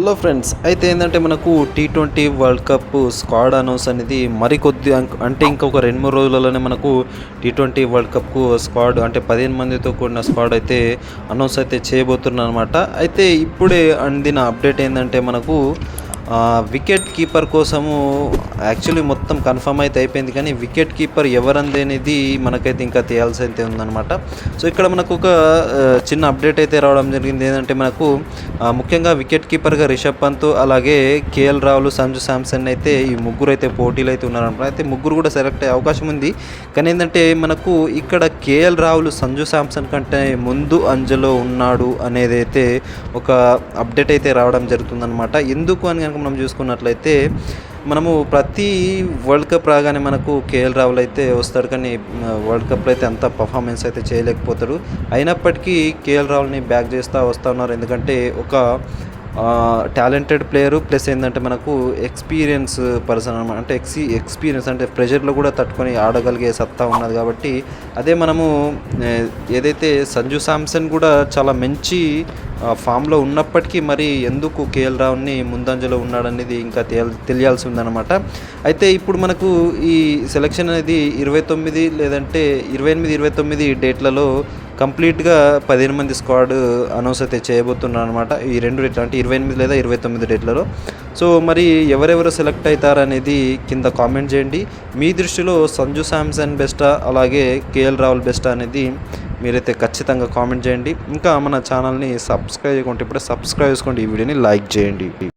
Hello friends, అయితే ఏంటంటే మనకు T20 world cup squad announce అనేది మరికొద్ది అంటే ఇంకొక 2-3 రోజులలోనే మనకు T20 వరల్డ్ కప్కు స్క్వాడ్ అంటే 15 మందితో కూడిన స్క్వాడ్ అయితే అనౌన్స్ అయితే చేయబోతున్నారు అనమాట. అయితే ఇప్పుడే అందిన అప్డేట్ ఏంటంటే మనకు వికెట్ కీపర్ కోసము యాక్చువల్లీ మొత్తం కన్ఫర్మ్ అయితే అయిపోయింది, కానీ వికెట్ కీపర్ ఎవరనేది మనకైతే ఇంకా తేయాల్సి అయితే ఉందన్నమాట. సో ఇక్కడ మనకు ఒక చిన్న అప్డేట్ అయితే రావడం జరిగింది. ఏంటంటే మనకు ముఖ్యంగా వికెట్ కీపర్గా రిషబ్ పంత్, అలాగే కేఎల్ రాహుల్, సంజు శాంసన్ అయితే ఈ ముగ్గురు అయితే పోటీలు అయితే ఉన్నారనమాట. అయితే ముగ్గురు కూడా సెలెక్ట్ అయ్యే అవకాశం ఉంది. కానీ ఏంటంటే మనకు ఇక్కడ కేఎల్ రాహుల్ సంజు శాంసన్ కంటే ముందు అంజలో ఉన్నాడు అనేది అయితే ఒక అప్డేట్ అయితే రావడం జరుగుతుందన్నమాట. ఎందుకు అని కనుక మనం చూసుకున్నట్లయితే మనము ప్రతి వరల్డ్ కప్ రాగానే మనకు కేఎల్ రాహుల్ అయితే వస్తాడు, కానీ వరల్డ్ కప్లో అయితే అంత పర్ఫార్మెన్స్ అయితే చేయలేకపోతాడు. అయినప్పటికీ కేఎల్ రాహుల్ని బ్యాక్ చేస్తూ వస్తూ ఉన్నారు. ఎందుకంటే ఒక టాలెంటెడ్ ప్లేయరు, ప్లస్ ఏంటంటే మనకు ఎక్స్పీరియన్స్ పర్సన్ అనమాట. అంటే ఎక్స్పీరియన్స్ అంటే ప్రెషర్లో కూడా తట్టుకొని ఆడగలిగే సత్తా ఉన్నది. కాబట్టి అదే మనము ఏదైతే సంజు శాంసన్ కూడా చాలా మంచి ఫామ్లో ఉన్నప్పటికీ మరి ఎందుకు కేఎల్ రాహుల్ని ముందంజలో ఉన్నాడనేది ఇంకా తెలియాల్సి ఉందన్నమాట. అయితే ఇప్పుడు మనకు ఈ సెలక్షన్ అనేది 29 లేదంటే 28-29 డేట్లలో కంప్లీట్గా 15 మంది స్క్వాడ్ అనౌన్స్ అయితే చేయబోతున్నారు అనమాట. ఈ 2 డేట్లు అంటే 28 లేదా 29 డేట్లలో. సో మరి ఎవరెవరు సెలెక్ట్ అవుతారనేది కింద కామెంట్ చేయండి. మీ దృష్టిలో సంజు శాంసన్ బెస్టా అలాగే కేఎల్ రాహుల్ బెస్టా అనేది మీరైతే ఖచ్చితంగా కామెంట్ చేయండి. ఇంకా మన ఛానల్ని సబ్స్క్రైబ్ చేయకుంటే ఇప్పుడే సబ్స్క్రైబ్ చేసుకోండి, ఈ వీడియోని లైక్ చేయండి.